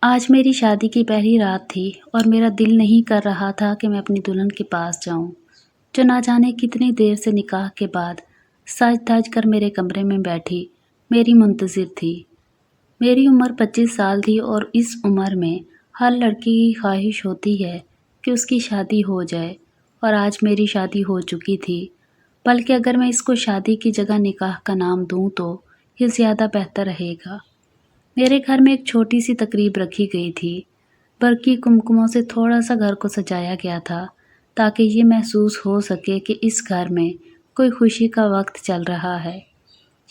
آج میری شادی کی پہلی رات تھی اور میرا دل نہیں کر رہا تھا کہ میں اپنی دلہن کے پاس جاؤں، جو نہ جانے کتنی دیر سے نکاح کے بعد سج دھج کر میرے کمرے میں بیٹھی میری منتظر تھی۔ میری عمر 25 سال تھی اور اس عمر میں ہر لڑکی کی خواہش ہوتی ہے کہ اس کی شادی ہو جائے، اور آج میری شادی ہو چکی تھی۔ بلکہ اگر میں اس کو شادی کی جگہ نکاح کا نام دوں تو یہ زیادہ بہتر رہے گا۔ میرے گھر میں ایک چھوٹی سی تقریب رکھی گئی تھی۔ برقی کمکموں سے تھوڑا سا گھر کو سجایا گیا تھا تاکہ یہ محسوس ہو سکے کہ اس گھر میں کوئی خوشی کا وقت چل رہا ہے۔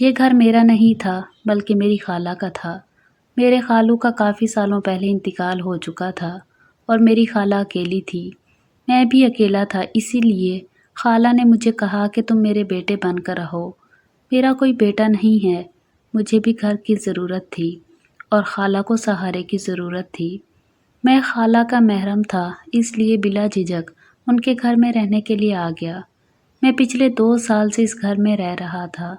یہ گھر میرا نہیں تھا بلکہ میری خالہ کا تھا۔ میرے خالو کا کافی سالوں پہلے انتقال ہو چکا تھا اور میری خالہ اکیلی تھی۔ میں بھی اکیلا تھا، اسی لیے خالہ نے مجھے کہا کہ تم میرے بیٹے بن کر رہو۔ میرا کوئی بیٹا نہیں ہے، مجھے بھی گھر کی ضرورت تھی اور خالہ کو سہارے کی ضرورت تھی۔ میں خالہ کا محرم تھا، اس لیے بلا جھجک ان کے گھر میں رہنے کے لیے آ گیا۔ میں پچھلے 2 سال سے اس گھر میں رہ رہا تھا۔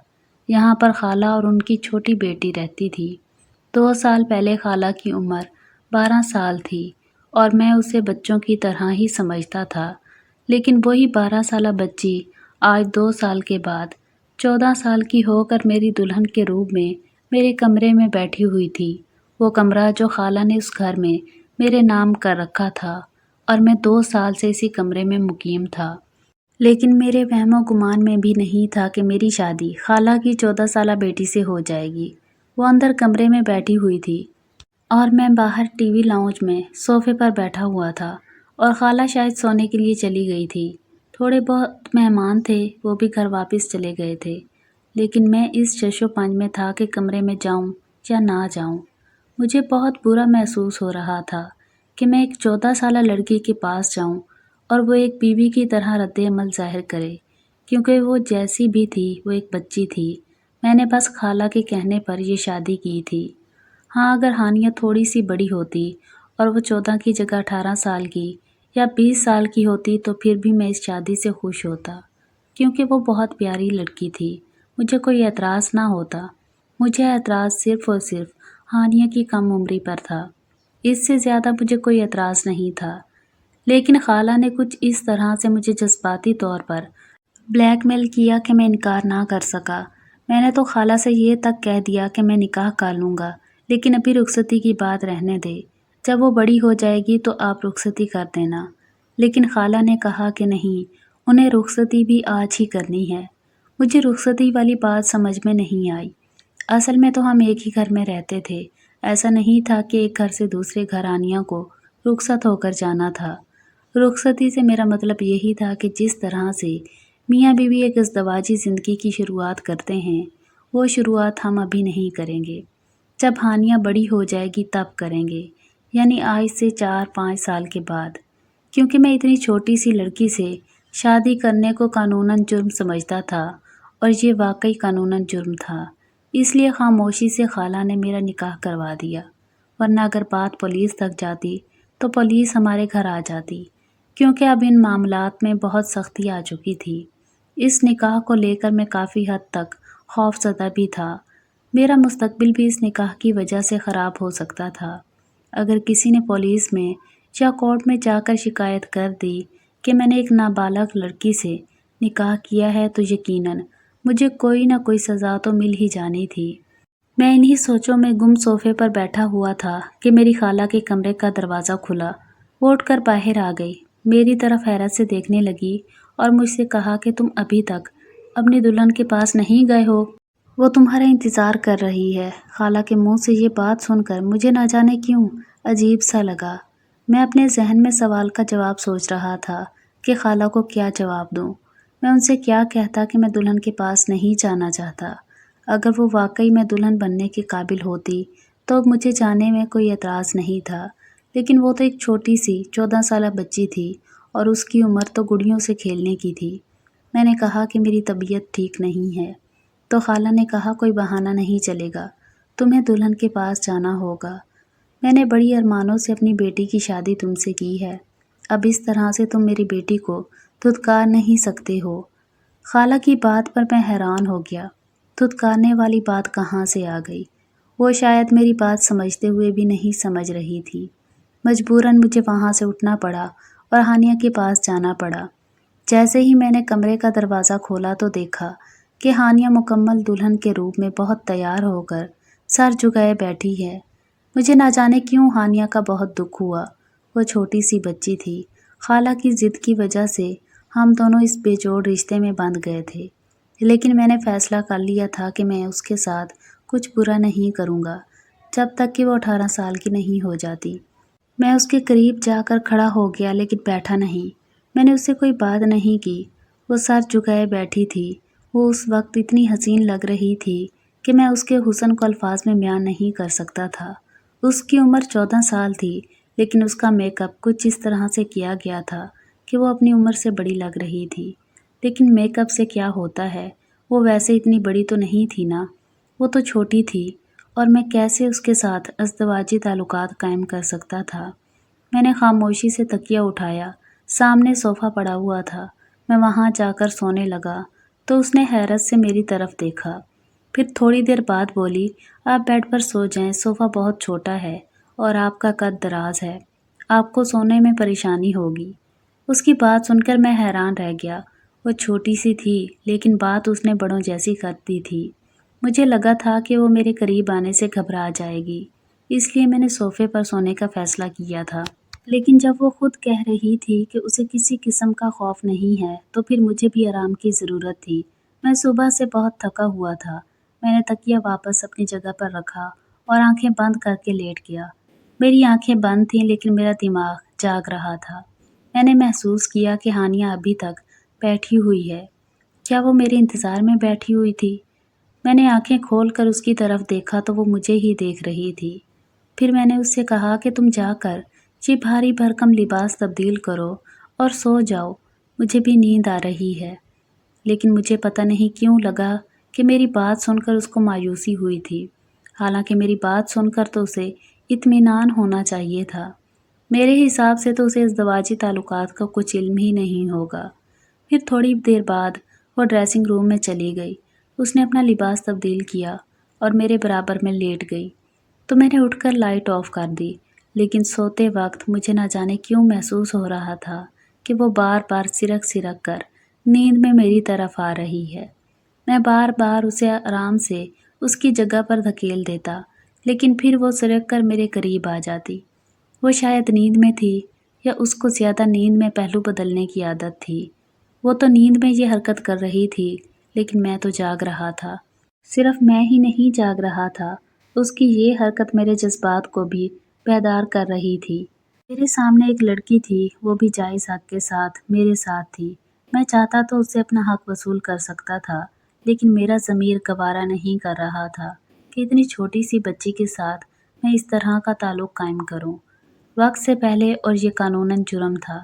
یہاں پر خالہ اور ان کی چھوٹی بیٹی رہتی تھی۔ 2 سال پہلے خالہ کی عمر 12 سال تھی اور میں اسے بچوں کی طرح ہی سمجھتا تھا، لیکن وہی 12 سالہ بچی آج 2 سال کے بعد 14 سال کی ہو کر میری دلہن کے روپ میں میرے کمرے میں بیٹھی ہوئی تھی۔ وہ کمرہ جو خالہ نے اس گھر میں میرے نام کر رکھا تھا، اور میں 2 سال سے اسی کمرے میں مقیم تھا۔ لیکن میرے وہم و گمان میں بھی نہیں تھا کہ میری شادی خالہ کی 14 سالہ بیٹی سے ہو جائے گی۔ وہ اندر کمرے میں بیٹھی ہوئی تھی اور میں باہر ٹی وی لاؤنج میں صوفے پر بیٹھا ہوا تھا، اور خالہ شاید سونے کے لیے چلی گئی تھی۔ تھوڑے بہت مہمان تھے، وہ بھی گھر واپس چلے گئے تھے، لیکن میں اس جش و پنج میں تھا کہ کمرے میں جاؤں یا نہ جاؤں۔ مجھے بہت برا محسوس ہو رہا تھا کہ میں ایک 14 سالہ لڑکی کے پاس جاؤں اور وہ ایک بیوی کی طرح رد عمل ظاہر کرے، کیونکہ وہ جیسی بھی تھی وہ ایک بچی تھی۔ میں نے بس خالہ کے کہنے پر یہ شادی کی تھی۔ ہاں، اگر ہانیہ تھوڑی سی بڑی ہوتی اور وہ 14 کی جگہ 18 سال کی یا 20 سال کی ہوتی تو پھر بھی میں اس شادی سے خوش ہوتا، کیونکہ وہ بہت پیاری لڑکی تھی۔ مجھے کوئی اعتراض نہ ہوتا۔ مجھے اعتراض صرف اور صرف ہانیہ کی کم عمری پر تھا۔ اس سے زیادہ مجھے کوئی اعتراض نہیں تھا۔ لیکن خالہ نے کچھ اس طرح سے مجھے جذباتی طور پر بلیک میل کیا کہ میں انکار نہ کر سکا۔ میں نے تو خالہ سے یہ تک کہہ دیا کہ میں نکاح کر لوں گا، لیکن ابھی رخصتی کی بات رہنے دے، جب وہ بڑی ہو جائے گی تو آپ رخصتی کر دینا۔ لیکن خالہ نے کہا کہ نہیں، انہیں رخصتی بھی آج ہی کرنی ہے۔ مجھے رخصتی والی بات سمجھ میں نہیں آئی۔ اصل میں تو ہم ایک ہی گھر میں رہتے تھے، ایسا نہیں تھا کہ ایک گھر سے دوسرے گھر ہانیہ کو رخصت ہو کر جانا تھا۔ رخصتی سے میرا مطلب یہی تھا کہ جس طرح سے میاں بیوی ایک ازدواجی زندگی کی شروعات کرتے ہیں، وہ شروعات ہم ابھی نہیں کریں گے۔ جب ہانیہ بڑی ہو جائے گی تب کریں گے، یعنی آج سے 4-5 سال کے بعد، کیونکہ میں اتنی چھوٹی سی لڑکی سے شادی کرنے کو قانوناً جرم سمجھتا تھا، اور یہ واقعی قانوناً جرم تھا۔ اس لیے خاموشی سے خالہ نے میرا نکاح کروا دیا، ورنہ اگر بات پولیس تک جاتی تو پولیس ہمارے گھر آ جاتی، کیونکہ اب ان معاملات میں بہت سختی آ چکی تھی۔ اس نکاح کو لے کر میں کافی حد تک خوف زدہ بھی تھا۔ میرا مستقبل بھی اس نکاح کی وجہ سے خراب ہو سکتا تھا۔ اگر کسی نے پولیس میں یا کورٹ میں جا کر شکایت کر دی کہ میں نے ایک نابالغ لڑکی سے نکاح کیا ہے تو یقیناً مجھے کوئی نہ کوئی سزا تو مل ہی جانی تھی۔ میں انہی سوچوں میں گم صوفے پر بیٹھا ہوا تھا کہ میری خالہ کے کمرے کا دروازہ کھلا۔ وہ اٹھ کر باہر آ گئی، میری طرف حیرت سے دیکھنے لگی اور مجھ سے کہا کہ تم ابھی تک اپنی دلہن کے پاس نہیں گئے ہو؟ وہ تمہارا انتظار کر رہی ہے۔ خالہ کے منہ سے یہ بات سن کر مجھے نہ جانے کیوں عجیب سا لگا۔ میں اپنے ذہن میں سوال کا جواب سوچ رہا تھا کہ خالہ کو کیا جواب دوں۔ میں ان سے کیا کہتا کہ میں دلہن کے پاس نہیں جانا چاہتا۔ اگر وہ واقعی میں دلہن بننے کے قابل ہوتی تو مجھے جانے میں کوئی اعتراض نہیں تھا، لیکن وہ تو ایک چھوٹی سی 14 سالہ بچی تھی اور اس کی عمر تو گڑیوں سے کھیلنے کی تھی۔ میں نے کہا کہ میری طبیعت ٹھیک نہیں ہے، تو خالہ نے کہا کوئی بہانہ نہیں چلے گا، تمہیں دلہن کے پاس جانا ہوگا۔ میں نے بڑی ارمانوں سے اپنی بیٹی کی شادی تم سے کی ہے، اب اس طرح سے تم میری بیٹی کو دھتکار نہیں سکتے ہو۔ خالہ کی بات پر میں حیران ہو گیا۔ دھتکارنے والی بات کہاں سے آ گئی؟ وہ شاید میری بات سمجھتے ہوئے بھی نہیں سمجھ رہی تھی۔ مجبوراً مجھے وہاں سے اٹھنا پڑا اور ہانیہ کے پاس جانا پڑا۔ جیسے ہی میں نے کمرے کا دروازہ کھولا تو دیکھا کہ ہانیہ مکمل دلہن کے روپ میں بہت تیار ہو کر سر جھکائے بیٹھی ہے۔ مجھے نہ جانے کیوں ہانیہ کا بہت دکھ ہوا۔ وہ چھوٹی سی بچی تھی۔ خالہ کی ضد کی وجہ سے ہم دونوں اس بے جوڑ رشتے میں بندھ گئے تھے، لیکن میں نے فیصلہ کر لیا تھا کہ میں اس کے ساتھ کچھ برا نہیں کروں گا جب تک کہ وہ 18 سال کی نہیں ہو جاتی۔ میں اس کے قریب جا کر کھڑا ہو گیا لیکن بیٹھا نہیں۔ میں نے اس سے کوئی بات نہیں کی۔ وہ سر جھکائے بیٹھی تھی۔ وہ اس وقت اتنی حسین لگ رہی تھی کہ میں اس کے حسن کو الفاظ میں بیان نہیں کر سکتا تھا۔ اس کی عمر 14 سال تھی، لیکن اس کا میک اپ کچھ اس طرح سے کیا گیا تھا کہ وہ اپنی عمر سے بڑی لگ رہی تھی۔ لیکن میک اپ سے کیا ہوتا ہے، وہ ویسے اتنی بڑی تو نہیں تھی نا۔ وہ تو چھوٹی تھی اور میں کیسے اس کے ساتھ ازدواجی تعلقات قائم کر سکتا تھا۔ میں نے خاموشی سے تکیہ اٹھایا۔ سامنے صوفہ پڑا ہوا تھا۔ میں وہاں جا کر سونے لگا تو اس نے حیرت سے میری طرف دیکھا۔ پھر تھوڑی دیر بعد بولی، آپ بیڈ پر سو جائیں، صوفہ بہت چھوٹا ہے اور آپ کا قد دراز ہے، آپ کو سونے میں پریشانی ہوگی۔ اس کی بات سن کر میں حیران رہ گیا۔ وہ چھوٹی سی تھی لیکن بات اس نے بڑوں جیسی کر دی تھی۔ مجھے لگا تھا کہ وہ میرے قریب آنے سے گھبرا جائے گی، اس لیے میں نے صوفے پر سونے کا فیصلہ کیا تھا۔ لیکن جب وہ خود کہہ رہی تھی کہ اسے کسی قسم کا خوف نہیں ہے تو پھر مجھے بھی آرام کی ضرورت تھی۔ میں صبح سے بہت تھکا ہوا تھا۔ میں نے تکیہ واپس اپنی جگہ پر رکھا اور آنکھیں بند کر کے لیٹ گیا۔ میری آنکھیں بند تھیں لیکن میرا دماغ جاگ رہا تھا۔ میں نے محسوس کیا کہ ہانیہ ابھی تک بیٹھی ہوئی ہے۔ کیا وہ میرے انتظار میں بیٹھی ہوئی تھی؟ میں نے آنکھیں کھول کر اس کی طرف دیکھا تو وہ مجھے ہی دیکھ رہی تھی۔ پھر میں نے اس سے کہا کہ تم جا کر یہ بھاری بھرکم لباس تبدیل کرو اور سو جاؤ، مجھے بھی نیند آ رہی ہے۔ لیکن مجھے پتہ نہیں کیوں لگا کہ میری بات سن کر اس کو مایوسی ہوئی تھی، حالانکہ میری بات سن کر تو اسے اطمینان ہونا چاہیے تھا۔ میرے حساب سے تو اسے ازدواجی تعلقات کا کچھ علم ہی نہیں ہوگا۔ پھر تھوڑی دیر بعد وہ ڈریسنگ روم میں چلی گئی۔ اس نے اپنا لباس تبدیل کیا اور میرے برابر میں لیٹ گئی تو میں نے اٹھ کر لائٹ آف کر دی، لیکن سوتے وقت مجھے نہ جانے کیوں محسوس ہو رہا تھا کہ وہ بار بار سرک سرک کر نیند میں میری طرف آ رہی ہے۔ میں بار بار اسے آرام سے اس کی جگہ پر دھکیل دیتا، لیکن پھر وہ سرک کر میرے قریب آ جاتی۔ وہ شاید نیند میں تھی یا اس کو زیادہ نیند میں پہلو بدلنے کی عادت تھی۔ وہ تو نیند میں یہ حرکت کر رہی تھی، لیکن میں تو جاگ رہا تھا۔ صرف میں ہی نہیں جاگ رہا تھا، اس کی یہ حرکت میرے جذبات کو بھی بیدار کر رہی تھی۔ میرے سامنے ایک لڑکی تھی، وہ بھی جائز حق کے ساتھ میرے ساتھ تھی۔ میں چاہتا تو اس سے اپنا حق وصول کر سکتا تھا، لیکن میرا ضمیر گوارا نہیں کر رہا تھا کہ اتنی چھوٹی سی بچی کے ساتھ میں اس طرح کا تعلق قائم کروں، وقت سے پہلے، اور یہ قانوناً جرم تھا۔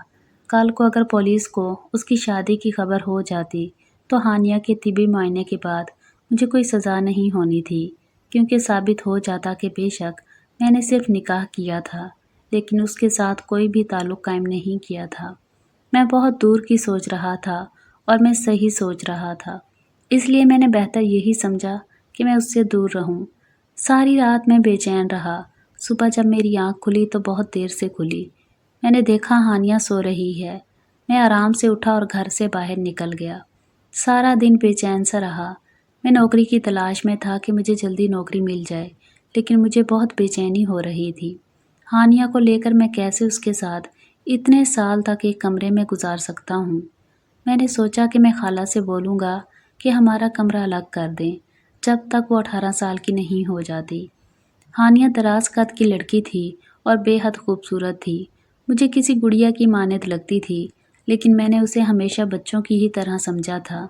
کل کو اگر پولیس کو اس کی شادی کی خبر ہو جاتی تو ہانیہ کے طبی معائنے کے بعد مجھے کوئی سزا نہیں ہونی تھی، کیونکہ ثابت ہو جاتا کہ بے شک میں نے صرف نکاح کیا تھا لیکن اس کے ساتھ کوئی بھی تعلق قائم نہیں کیا تھا۔ میں بہت دور کی سوچ رہا تھا اور میں صحیح سوچ رہا تھا، اس لیے میں نے بہتر یہی سمجھا کہ میں اس سے دور رہوں۔ ساری رات میں بے چین رہا۔ صبح جب میری آنکھ کھلی تو بہت دیر سے کھلی۔ میں نے دیکھا ہانیہ سو رہی ہے۔ میں آرام سے اٹھا اور گھر سے باہر نکل گیا۔ سارا دن بے چین سا رہا۔ میں نوکری کی تلاش میں تھا کہ مجھے جلدی نوکری مل جائے، لیکن مجھے بہت بے چینی ہو رہی تھی۔ ہانیہ کو لے کر میں کیسے اس کے ساتھ اتنے سال تک ایک کمرے میں گزار سکتا ہوں۔ میں نے سوچا کہ میں خالہ سے بولوں گا کہ ہمارا کمرہ الگ کر دیں جب تک وہ 18 سال کی نہیں ہو جاتی۔ ہانیہ دراز قد کی لڑکی تھی اور بے حد خوبصورت تھی۔ مجھے کسی گڑیا کی مانند لگتی تھی، لیکن میں نے اسے ہمیشہ بچوں کی ہی طرح سمجھا تھا۔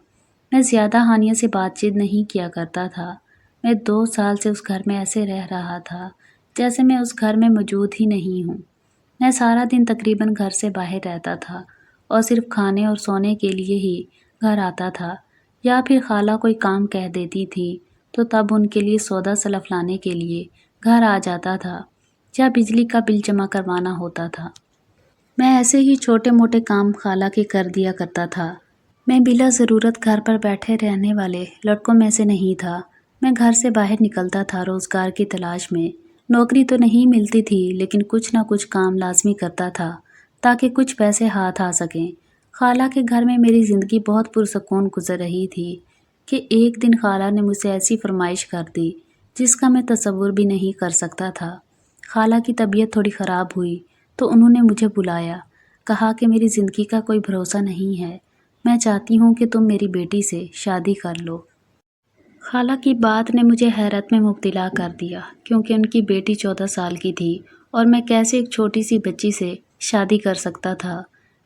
میں زیادہ ہانیہ سے بات چیت نہیں کیا کرتا تھا۔ میں 2 سال سے اس گھر میں ایسے رہ رہا تھا جیسے میں اس گھر میں موجود ہی نہیں ہوں۔ میں سارا دن تقریباً گھر سے باہر رہتا تھا اور صرف کھانے اور سونے کے لیے ہی گھر آتا تھا، یا پھر خالہ کوئی کام کہہ دیتی تھی تو تب ان کے لیے سودا سلف لانے کے لیے گھر آ جاتا تھا، یا بجلی کا بل جمع کروانا ہوتا تھا۔ میں ایسے ہی چھوٹے موٹے کام خالہ کے کر دیا کرتا تھا۔ میں بلا ضرورت گھر پر بیٹھے رہنے والے لڑکوں میں سے نہیں تھا۔ میں گھر سے باہر نکلتا تھا روزگار کی تلاش میں۔ نوکری تو نہیں ملتی تھی لیکن کچھ نہ کچھ کام لازمی کرتا تھا تاکہ کچھ پیسے ہاتھ آ سکیں۔ خالہ کے گھر میں میری زندگی بہت پرسکون گزر رہی تھی کہ ایک دن خالہ نے مجھ سے ایسی فرمائش کر دی جس کا میں تصور بھی نہیں کر سکتا تھا۔ خالہ کی طبیعت تھوڑی خراب ہوئی تو انہوں نے مجھے بلایا، کہا کہ میری زندگی کا کوئی بھروسہ نہیں ہے، میں چاہتی ہوں کہ تم میری بیٹی سے شادی کر لو۔ خالہ کی بات نے مجھے حیرت میں مبتلا کر دیا کیونکہ ان کی بیٹی 14 سال کی تھی اور میں کیسے ایک چھوٹی سی بچی سے شادی کر سکتا تھا۔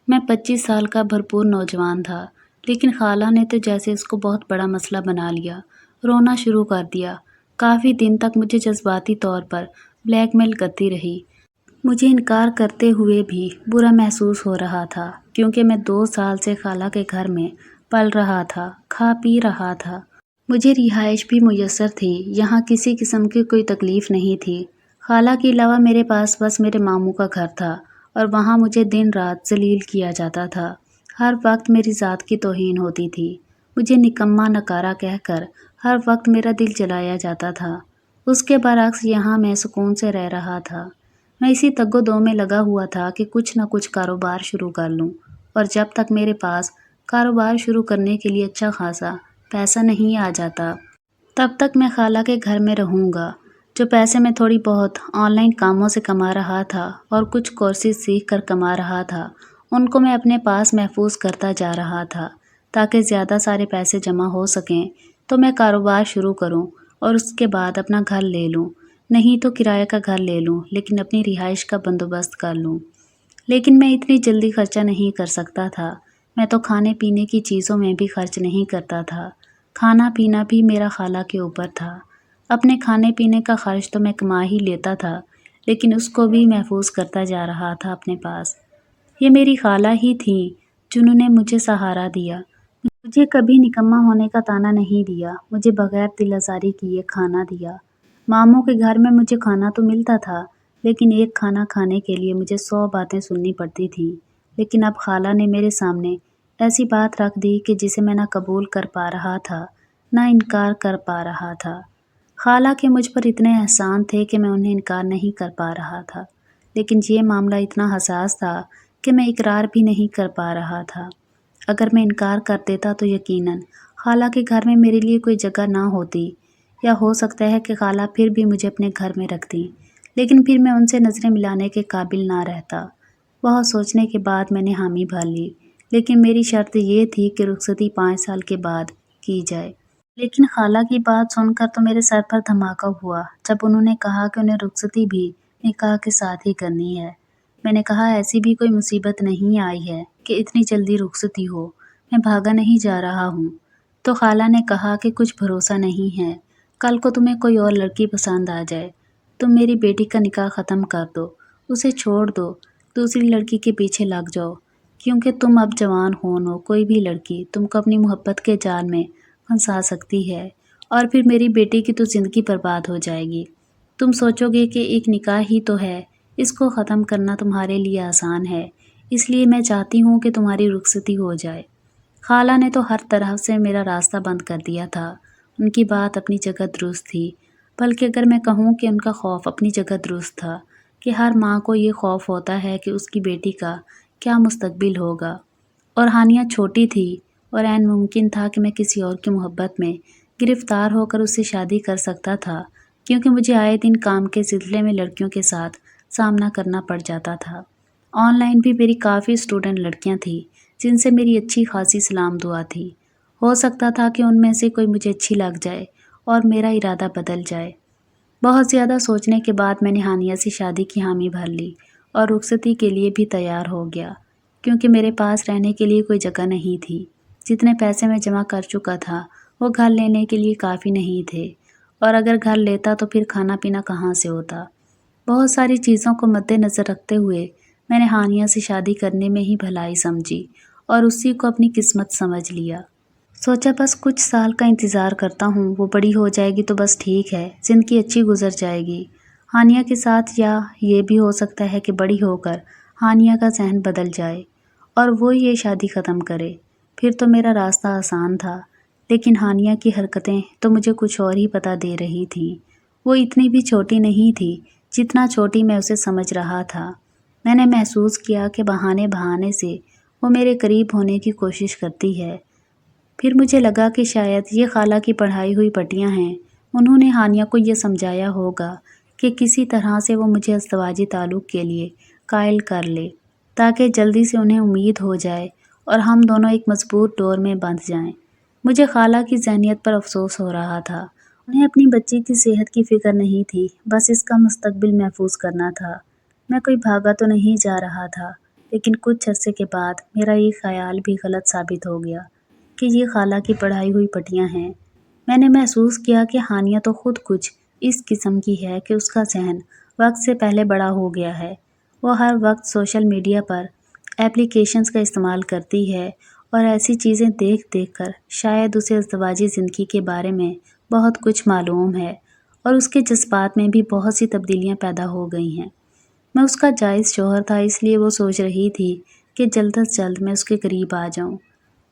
میں 25 سال کا بھرپور نوجوان تھا لیکن خالہ نے تو جیسے اس کو بہت بڑا مسئلہ بنا لیا، رونا شروع کر دیا۔ کافی دن تک مجھے جذباتی طور پر بلیک میل کرتی رہی۔ مجھے انکار کرتے ہوئے بھی برا محسوس ہو رہا تھا کیونکہ میں 2 سال سے خالہ کے گھر میں پل رہا تھا، کھا پی رہا تھا۔ مجھے رہائش بھی میسر تھی، یہاں کسی قسم کی کوئی تکلیف نہیں تھی۔ خالہ کے علاوہ میرے پاس بس میرے ماموں کا گھر تھا اور وہاں مجھے دن رات ذلیل کیا جاتا تھا۔ ہر وقت میری ذات کی توہین ہوتی تھی، مجھے نکما نکارا کہہ کر ہر وقت میرا دل جلایا جاتا تھا۔ اس کے برعکس یہاں میں سکون سے رہ رہا تھا۔ میں اسی تگ و دو میں لگا ہوا تھا کہ کچھ نہ کچھ کاروبار شروع کر لوں، اور جب تک میرے پاس کاروبار شروع کرنے کے لیے اچھا خاصا پیسہ نہیں آ جاتا تب تک میں خالہ کے گھر میں رہوں گا۔ جو پیسے میں تھوڑی بہت آن لائن کاموں سے کما رہا تھا اور کچھ کورسز سیکھ کر کما رہا تھا، ان کو میں اپنے پاس محفوظ کرتا جا رہا تھا تاکہ زیادہ سارے پیسے جمع ہو سکیں تو میں کاروبار شروع کروں اور اس کے بعد اپنا گھر لے لوں، نہیں تو کرایہ کا گھر لے لوں لیکن اپنی رہائش کا بندوبست کر لوں۔ لیکن میں اتنی جلدی خرچہ نہیں کر سکتا تھا۔ میں تو کھانے پینے کی چیزوں میں بھی خرچ نہیں کرتا تھا۔ کھانا پینا بھی میرا خالہ کے اوپر تھا۔ اپنے کھانے پینے کا خرچ تو میں کما ہی لیتا تھا لیکن اس کو بھی محفوظ کرتا جا رہا تھا اپنے پاس۔ یہ میری خالہ ہی تھیں جنہوں نے مجھے سہارا دیا، مجھے کبھی نکما ہونے کا طعنہ نہیں دیا، مجھے بغیر دل آزاری کیے کھانا دیا۔ ماموں کے گھر میں مجھے کھانا تو ملتا تھا لیکن ایک کھانا کھانے کے لیے مجھے 100 باتیں سننی پڑتی تھیں۔ لیکن اب خالہ نے میرے سامنے ایسی بات رکھ دی کہ جسے میں نہ قبول کر پا رہا تھا نہ انکار کر پا رہا تھا۔ خالہ کے مجھ پر اتنے احسان تھے کہ میں انہیں انکار نہیں کر پا رہا تھا، لیکن یہ معاملہ اتنا حساس تھا کہ میں اقرار بھی نہیں کر پا رہا تھا۔ اگر میں انکار کر دیتا تو یقیناً خالہ کے گھر میں میرے لیے کوئی جگہ نہ ہوتی، یا ہو سکتا ہے کہ خالہ پھر بھی مجھے اپنے گھر میں رکھتی، لیکن پھر میں ان سے نظریں ملانے کے قابل نہ رہتا۔ بہت سوچنے کے بعد میں نے حامی بھر لی، لیکن میری شرط یہ تھی کہ رخصتی 5 سال کے بعد کی جائے۔ لیکن خالہ کی بات سن کر تو میرے سر پر دھماکہ ہوا جب انہوں نے کہا کہ انہیں رخصتی بھی نکاح کے ساتھ ہی کرنی ہے۔ میں نے کہا ایسی بھی کوئی مصیبت نہیں آئی ہے کہ اتنی جلدی رخصتی ہو، میں بھاگا نہیں جا رہا ہوں۔ تو خالہ نے کہا کہ کچھ بھروسہ نہیں ہے، کل کو تمہیں کوئی اور لڑکی پسند آ جائے، تم میری بیٹی کا نکاح ختم کر دو، اسے چھوڑ دو، دوسری لڑکی کے پیچھے لگ جاؤ، کیونکہ تم اب جوان ہو، کوئی بھی لڑکی تم کو اپنی محبت کے جال میں پھنسا سکتی ہے اور پھر میری بیٹی کی تو زندگی برباد ہو جائے گی۔ تم سوچو گے کہ ایک نکاح ہی تو ہے، اس کو ختم کرنا تمہارے لیے آسان ہے، اس لیے میں چاہتی ہوں کہ تمہاری رخصتی ہو جائے۔ خالہ نے تو ہر طرح سے میرا راستہ بند کر دیا تھا۔ ان کی بات اپنی جگہ درست تھی، بلکہ اگر میں کہوں کہ ان کا خوف اپنی جگہ درست تھا کہ ہر ماں کو یہ خوف ہوتا ہے کہ اس کی بیٹی کا کیا مستقبل ہوگا، اور ہانیہ چھوٹی تھی اور عین ممکن تھا کہ میں کسی اور کی محبت میں گرفتار ہو کر اس سے شادی کر سکتا تھا، کیونکہ مجھے آئے دن کام کے سلسلے میں لڑکیوں کے ساتھ سامنا کرنا پڑ جاتا تھا۔ آن لائن بھی میری کافی اسٹوڈنٹ لڑکیاں تھیں جن سے میری اچھی خاصی سلام دعا تھی۔ ہو سکتا تھا کہ ان میں سے کوئی مجھے اچھی لگ جائے اور میرا ارادہ بدل جائے۔ بہت زیادہ سوچنے کے بعد میں نے ہانیہ سے شادی کی حامی بھر لی اور رخصتی کے لیے بھی تیار ہو گیا، کیونکہ میرے پاس رہنے کے لیے کوئی جگہ نہیں تھی۔ جتنے پیسے میں جمع کر چکا تھا وہ گھر لینے کے لیے کافی نہیں تھے، اور اگر گھر لیتا تو پھر کھانا پینا کہاں سے ہوتا۔ بہت ساری چیزوں کو مد نظر رکھتے ہوئے میں نے ہانیہ سے شادی کرنے میں ہی بھلائی سمجھی اور اسی کو اپنی قسمت سمجھ لیا۔ سوچا بس کچھ سال کا انتظار کرتا ہوں، وہ بڑی ہو جائے گی تو بس ٹھیک ہے، زندگی اچھی گزر جائے گی ہانیہ کے ساتھ۔ یا یہ بھی ہو سکتا ہے کہ بڑی ہو کر ہانیہ کا ذہن بدل جائے اور وہ یہ شادی ختم کرے، پھر تو میرا راستہ آسان تھا۔ لیکن ہانیہ کی حرکتیں تو مجھے کچھ اور ہی بتا دے رہی تھیں۔ وہ اتنی بھی چھوٹی نہیں تھی جتنا چھوٹی میں اسے سمجھ رہا تھا۔ میں نے محسوس کیا کہ بہانے بہانے سے وہ میرے قریب ہونے کی کوشش کرتی ہے۔ پھر مجھے لگا کہ شاید یہ خالہ کی پڑھائی ہوئی پٹیاں ہیں۔ انہوں نے ہانیہ کو یہ سمجھایا ہوگا کہ کسی طرح سے وہ مجھے ازدواجی تعلق کے لیے قائل کر لے تاکہ جلدی سے انہیں امید ہو جائے اور ہم دونوں ایک مضبوط ڈور میں بندھ جائیں۔ مجھے خالہ کی ذہنیت پر افسوس ہو رہا تھا۔ انہیں اپنی بچی کی صحت کی فکر نہیں تھی، بس اس کا مستقبل محفوظ کرنا تھا۔ میں کوئی بھاگا تو نہیں جا رہا تھا، لیکن کچھ عرصے کے بعد میرا یہ خیال بھی غلط ثابت ہو گیا کہ یہ خالہ کی پڑھائی ہوئی پٹیاں ہیں۔ میں نے محسوس کیا کہ ہانیہ تو خود کچھ اس قسم کی ہے کہ اس کا ذہن وقت سے پہلے بڑا ہو گیا ہے۔ وہ ہر وقت سوشل میڈیا پر ایپلیکیشنز کا استعمال کرتی ہے اور ایسی چیزیں دیکھ دیکھ کر شاید اسے ازدواجی زندگی کے بارے میں بہت کچھ معلوم ہے اور اس کے جذبات میں بھی بہت سی تبدیلیاں پیدا ہو گئی ہیں۔ میں اس کا جائز شوہر تھا، اس لیے وہ سوچ رہی تھی کہ جلد از جلد میں اس کے قریب آ جاؤں۔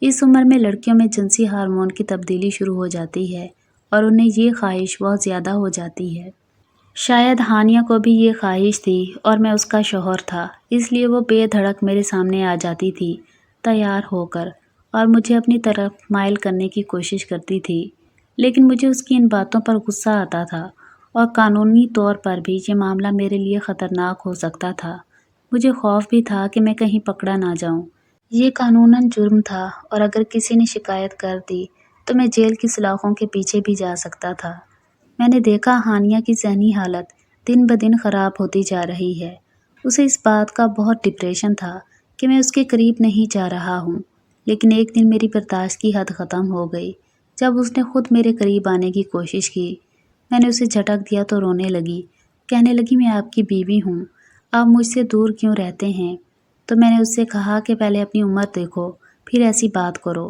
اس عمر میں لڑکیوں میں جنسی ہارمون کی تبدیلی شروع ہو جاتی ہے اور انہیں یہ خواہش بہت زیادہ ہو جاتی ہے۔ شاید ہانیہ کو بھی یہ خواہش تھی اور میں اس کا شوہر تھا، اس لیے وہ بے دھڑک میرے سامنے آ جاتی تھی تیار ہو کر اور مجھے اپنی طرف مائل کرنے کی کوشش کرتی تھی۔ لیکن مجھے اس کی ان باتوں پر غصہ آتا تھا اور قانونی طور پر بھی یہ معاملہ میرے لیے خطرناک ہو سکتا تھا۔ مجھے خوف بھی تھا کہ میں کہیں پکڑا نہ جاؤں۔ یہ قانوناً جرم تھا اور اگر کسی نے شکایت کر دی تو میں جیل کی سلاخوں کے پیچھے بھی جا سکتا تھا۔ میں نے دیکھا ہانیہ کی ذہنی حالت دن بدن خراب ہوتی جا رہی ہے۔ اسے اس بات کا بہت ڈپریشن تھا کہ میں اس کے قریب نہیں جا رہا ہوں، لیکن ایک دن میری برداشت کی حد ختم ہو گئی جب اس نے خود میرے قریب آنے کی کوشش کی۔ میں نے اسے جھٹک دیا تو رونے لگی، کہنے لگی میں آپ کی بیوی ہوں، آپ مجھ سے دور کیوں رہتے ہیں؟ تو میں نے اس سے کہا کہ پہلے اپنی عمر دیکھو پھر ایسی بات کرو۔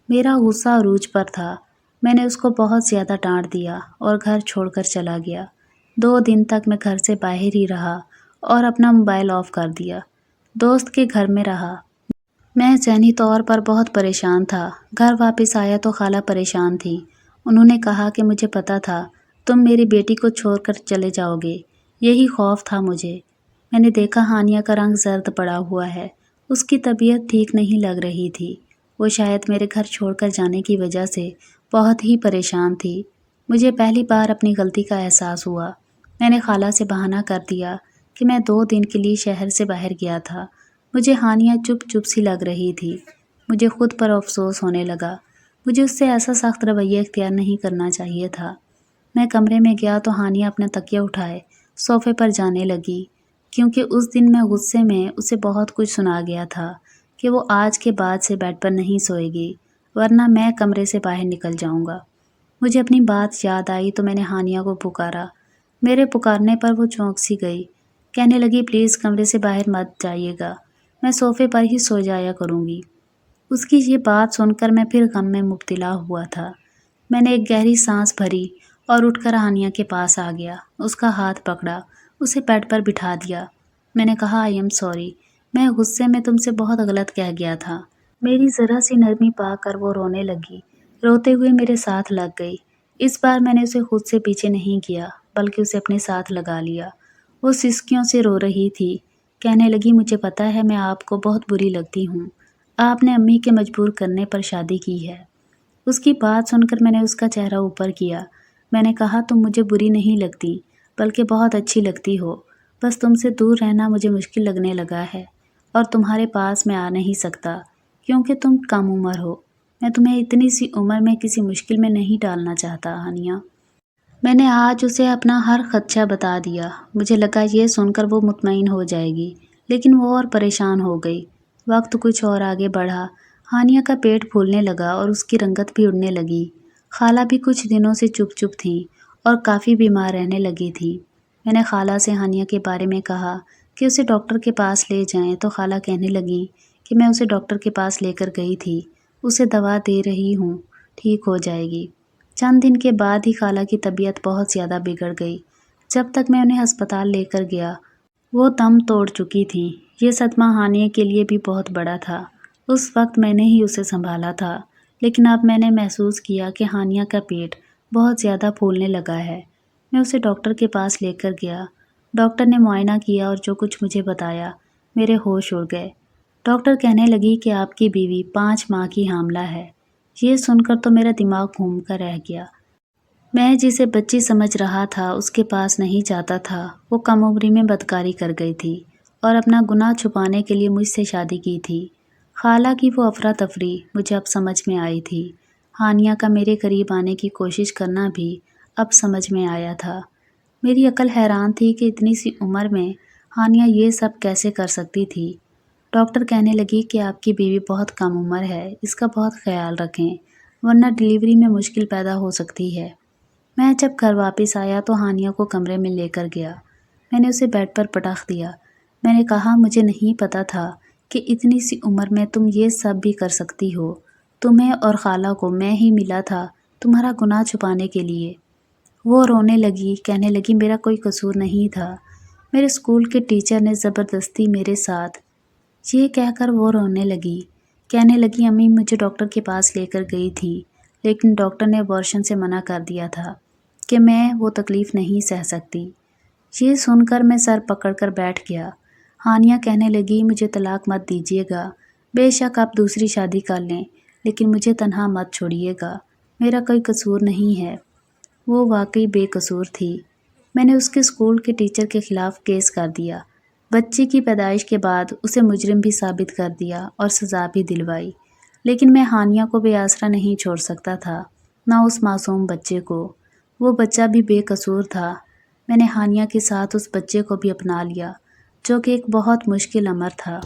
میرا غصہ عروج پر تھا۔ میں نے اس کو بہت زیادہ ڈانٹ دیا اور گھر چھوڑ کر چلا گیا۔ 2 دن تک میں گھر سے باہر ہی رہا اور اپنا موبائل آف کر دیا۔ دوست کے گھر میں رہا۔ میں ذہنی طور پر بہت پریشان تھا۔ گھر واپس آیا تو خالہ پریشان تھی۔ انہوں نے کہا کہ مجھے پتا تھا تم میری بیٹی کو چھوڑ کر چلے جاؤ گے، یہی خوف تھا مجھے۔ میں نے دیکھا ہانیہ کا رنگ زرد پڑا ہوا ہے، اس کی طبیعت ٹھیک نہیں لگ رہی تھی۔ وہ شاید میرے گھر چھوڑ کر جانے کی وجہ سے بہت ہی پریشان تھی۔ مجھے پہلی بار اپنی غلطی کا احساس ہوا۔ میں نے خالہ سے بہانہ کر دیا کہ میں 2 دن کے لیے شہر سے باہر گیا تھا۔ مجھے ہانیہ چپ چپ سی لگ رہی تھی۔ مجھے خود پر افسوس ہونے لگا۔ مجھے اس سے ایسا سخت رویہ اختیار نہیں کرنا چاہیے تھا۔ میں کمرے میں گیا تو ہانیہ اپنا تکیہ اٹھائے صوفے پر جانے لگی، کیونکہ اس دن میں غصے میں اسے بہت کچھ سنا گیا تھا کہ وہ آج کے بعد سے بیڈ پر نہیں سوئے گی، ورنہ میں کمرے سے باہر نکل جاؤں گا۔ مجھے اپنی بات یاد آئی تو میں نے ہانیہ کو پکارا۔ میرے پکارنے پر وہ چونک سی گئی، کہنے لگی پلیز کمرے سے باہر مت جائیے گا، میں صوفے پر ہی سو جایا کروں گی۔ اس کی یہ بات سن کر میں پھر غم میں مبتلا ہوا تھا۔ میں نے ایک گہری سانس بھری اور اٹھ کر ہانیہ کے پاس آ گیا، اس کا ہاتھ پکڑا، اسے بیڈ پر بٹھا دیا۔ میں نے کہا آئی ایم سوری، میں غصے میں تم سے بہت غلط کہہ گیا تھا۔ میری ذرا سی نرمی پا کر وہ رونے لگی، روتے ہوئے میرے ساتھ لگ گئی۔ اس بار میں نے اسے خود سے پیچھے نہیں کیا بلکہ اسے اپنے ساتھ لگا لیا۔ وہ سسکیوں سے رو رہی تھی، کہنے لگی مجھے پتا ہے میں آپ کو بہت بری لگتی ہوں، آپ نے امی کے مجبور کرنے پر شادی کی ہے۔ اس کی بات سن کر میں نے اس کا چہرہ اوپر کیا۔ میں نے کہا تم مجھے بری نہیں لگتی بلکہ بہت اچھی لگتی ہو، بس تم سے دور رہنا مجھے مشکل لگنے لگا ہے اور تمہارے پاس میں آ نہیں سکتا کیونکہ تم کم عمر ہو۔ میں تمہیں اتنی سی عمر میں کسی مشکل میں نہیں ڈالنا چاہتا ہانیہ۔ میں نے آج اسے اپنا ہر خدشہ بتا دیا۔ مجھے لگا یہ سن کر وہ مطمئن ہو جائے گی، لیکن وہ اور پریشان ہو گئی۔ وقت کچھ اور آگے بڑھا۔ ہانیہ کا پیٹ پھولنے لگا اور اس کی رنگت بھی اڑنے لگی۔ خالہ بھی کچھ دنوں سے چپ چپ تھیں اور کافی بیمار رہنے لگی تھی۔ میں نے خالہ سے ہانیہ کے بارے میں کہا کہ اسے ڈاکٹر کے پاس لے جائیں تو خالہ کہنے لگیں کہ میں اسے ڈاکٹر کے پاس لے کر گئی تھی، اسے دوا دے رہی ہوں، ٹھیک ہو جائے گی۔ چند دن کے بعد ہی خالہ کی طبیعت بہت زیادہ بگڑ گئی۔ جب تک میں انہیں ہسپتال لے کر گیا وہ دم توڑ چکی تھیں۔ یہ صدمہ ہانیہ کے لیے بھی بہت بڑا تھا۔ اس وقت میں نے ہی اسے سنبھالا تھا، لیکن اب میں نے محسوس کیا کہ ہانیہ کا پیٹ بہت زیادہ پھولنے لگا ہے۔ میں اسے ڈاکٹر کے پاس لے کر گیا۔ ڈاکٹر نے معائنہ کیا اور جو کچھ مجھے بتایا، میرے ہوش اڑ گئے۔ ڈاکٹر کہنے لگی کہ آپ کی بیوی 5 ماہ کی حاملہ ہے۔ یہ سن کر تو میرا دماغ گھوم کر رہ گیا۔ میں جسے بچی سمجھ رہا تھا اس کے پاس نہیں جاتا تھا۔ وہ کم عمری میں بدکاری کر گئی تھی اور اپنا گناہ چھپانے کے لیے مجھ سے شادی کی تھی۔ خالہ کی وہ افراتفری مجھے اب سمجھ میں آئی تھی۔ ہانیہ کا میرے قریب آنے کی کوشش کرنا بھی اب سمجھ میں آیا تھا۔ میری عقل حیران تھی کہ اتنی سی عمر میں ہانیہ یہ سب کیسے کر سکتی تھی۔ ڈاکٹر کہنے لگی کہ آپ کی بیوی بہت کم عمر ہے، اس کا بہت خیال رکھیں ورنہ ڈیلیوری میں مشکل پیدا ہو سکتی ہے۔ میں جب گھر واپس آیا تو ہانیہ کو کمرے میں لے کر گیا۔ میں نے اسے بیڈ پر پٹخ دیا۔ میں نے کہا مجھے نہیں پتا تھا کہ اتنی سی عمر میں تم یہ سب بھی کر سکتی ہو۔ تمہیں اور خالہ کو میں ہی ملا تھا تمہارا گناہ چھپانے کے لیے۔ وہ رونے لگی، کہنے لگی میرا کوئی قصور نہیں تھا۔ میرے اسکول کے ٹیچر نے زبردستی میرے ساتھ، یہ کہہ کر وہ رونے لگی، کہنے لگی امی مجھے ڈاکٹر کے پاس لے کر گئی تھی لیکن ڈاکٹر نے ابارشن سے منع کر دیا تھا کہ میں وہ تکلیف نہیں سہ سکتی۔ یہ سن کر میں سر پکڑ کر بیٹھ گیا۔ ہانیہ کہنے لگی مجھے طلاق مت دیجیے گا، بے شک آپ دوسری شادی کر لیں لیکن مجھے تنہا مت چھوڑیے گا، میرا کوئی قصور نہیں ہے۔ وہ واقعی بے قصور تھی۔ میں نے اس کے اسکول کے ٹیچر کے خلاف کیس کر دیا۔ بچی کی پیدائش کے بعد اسے مجرم بھی ثابت کر دیا اور سزا بھی دلوائی، لیکن میں ہانیہ کو بے آسرا نہیں چھوڑ سکتا تھا، نہ اس معصوم بچے کو۔ وہ بچہ بھی بے قصور تھا۔ میں نے ہانیہ کے ساتھ اس بچے کو بھی اپنا لیا جو کہ ایک بہت مشکل امر تھا۔